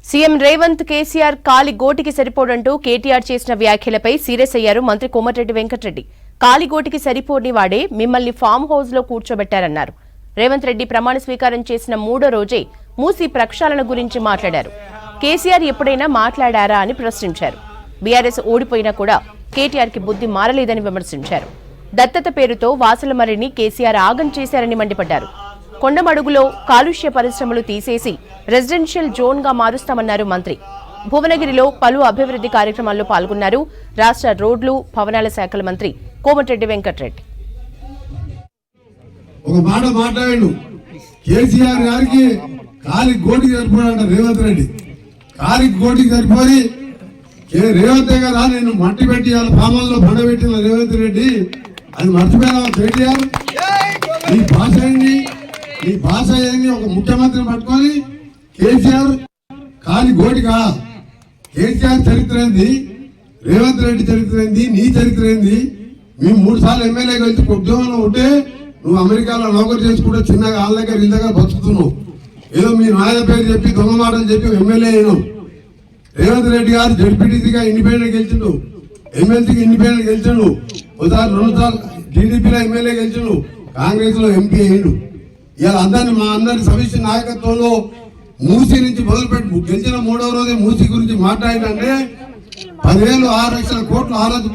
CM Revanth KCR కాలి గోటికి సరిపోడంటూ కేటీఆర్ చేసిన వ్యాఖ్యలపై serious అయ్యారు మంత్రి కోమటిరెడ్డి వెంకటరెడ్డి. కాలి గోటికి సరిపోని వాడే మిమ్మల్ని ఫామ్ హౌస్ లో కూర్చోబెట్టారన్నారు. రేవంత్ రెడ్డి ప్రమాణ స్వీకారం చేసిన 3వ రోజే మూసీ ప్రక్షాళన గురించి మాట్లాడారు. కేసీఆర్ ఎప్పుడైనా మాట్లాడారా అని ప్రశ్నించారు. బీఆర్ఎస్ ఓడిపోయినా కూడా కేటీఆర్ కి బుద్ధి మారలేదని విమర్శించారు. దత్తత పేరుతో వాసులమర్రిని కేసీఆర్ ఆగం చేశారని మండిపడ్డారు. కొండమడుగులో కాలుష్య పరిశ్రమలు తీసేసి రెసిడెన్షియల్ జోన్ గా మారుస్తామన్నారు మంత్రి. భువనగిరిలో పలు అభివృద్ధి కార్యక్రమాల్లో పాల్గొన్నారు రాష్ట్ర రోడ్లు భవనాల శాఖల మంత్రి కోమటిరెడ్డి వెంకటరెడ్డి. ఒక మాట మాట్లాడాడు, కేసీఆర్ గారికి కాలి గోటికి సరిపోయాడంట రేవంత్ రెడ్డి. కాలి గోటికి సరిపోయి రేవంత్ గారా నేను మట్టి పెట్టి పామల్లో బండబెట్టిన రేవంత్ రెడ్డి అది మర్చిపోయినా కేటీఆర్? నీ భాష ఏంది, నీ భాష ఏంది? ఒక ముఖ్యమంత్రిని పట్టుకొని కేసీఆర్ కాలి గోటిగా. కేసీఆర్ చరిత్ర ఏంది, రేవంత్ రెడ్డి చరిత్ర ఏంది, నీ చరిత్ర ఏంది? మేము 3 సార్లు ఎమ్మెల్యేగా వచ్చి ఉద్యోగంలో ఉంటే నువ్వు అమెరికాలో నౌకరు చేసుకుంటే చిన్నగా వాళ్ళ దగ్గర ఇళ్ళ దగ్గర బతుకుతున్నావు. ఏదో మీ నాయన పేరు చెప్పి దొంగ మాటలు చెప్పి ఎమ్మెల్యే అయినావు. రేవంత్ రెడ్డి గారు జడ్పీటీసీగా ఇండిపెండెంట్ గెలిచిండు, ఎమ్మెల్సీకి ఇండిపెండెంట్ గెలిచిండు, ఒకసారి 2 సార్లు టీడీపీలో ఎమ్మెల్యే గెలిచిండు, కాంగ్రెస్ లో ఎంపీ అయ్యిండు. ఇలా అందరినీ మా అందరి సమిష్టి నాయకత్వంలో మూసీ నుంచి మొదలుపెట్టి గెలిచిన 3వ రోజే మూసీ గురించి మాట్లాడిందంటే 10,000 6 లక్షల కోట్లు ఆ రోజు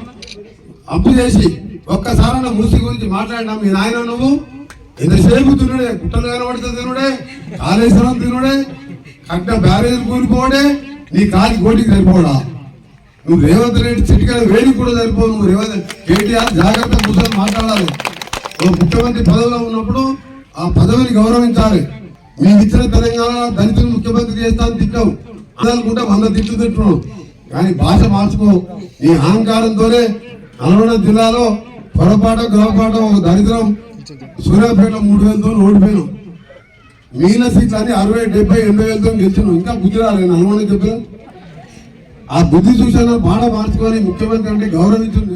అప్పు చేసి ఒక్కసారి మూసీ గురించి మాట్లాడినా మీ నాయన నువ్వు ఎంతసేపు తినుడే, గుట్టలు కనబడితే తినుడే, కాళేశ్వరం తినుడే, కట్ట బ్యారేజ్ కూలిపోవడే, నీ కాలి గోటికి సరిపోడా? నువ్వు రేవంత్ రెడ్డి చిటికల వేడికి కూడా సరిపోవు. నువ్వు రేవంత్ కేటీఆర్ జాగ్రత్త కూర్చొని మాట్లాడాలి. ముఖ్యమంత్రి పదవిలో ఉన్నప్పుడు ఆ పదవిని గౌరవించాలి. మీకు ఇచ్చిన తెలంగాణ దళితులు ముఖ్యమంత్రి చేస్తాను తిట్టావు అనుకుంటే 100 తిట్లు తిట్టున్నావు, కానీ భాష మార్చుకో. నీ అహంకారంతోనే నల్గొండ జిల్లాలో పొరపాటు గ్రహపాటు ఒక దరిద్రం సూర్యాపేట 3,000తో ఓడిపోయాను. మిగిలిన సీట్లు అని 60, 70, 80,000తో గెలిచినావు. ఇంకా బుద్ధి రాలేదు నల్గొండ చెప్పిన. ఆ బుద్ధి చూసాను బాగా మార్చుకొని ముఖ్యమంత్రి అంటే గౌరవించింది.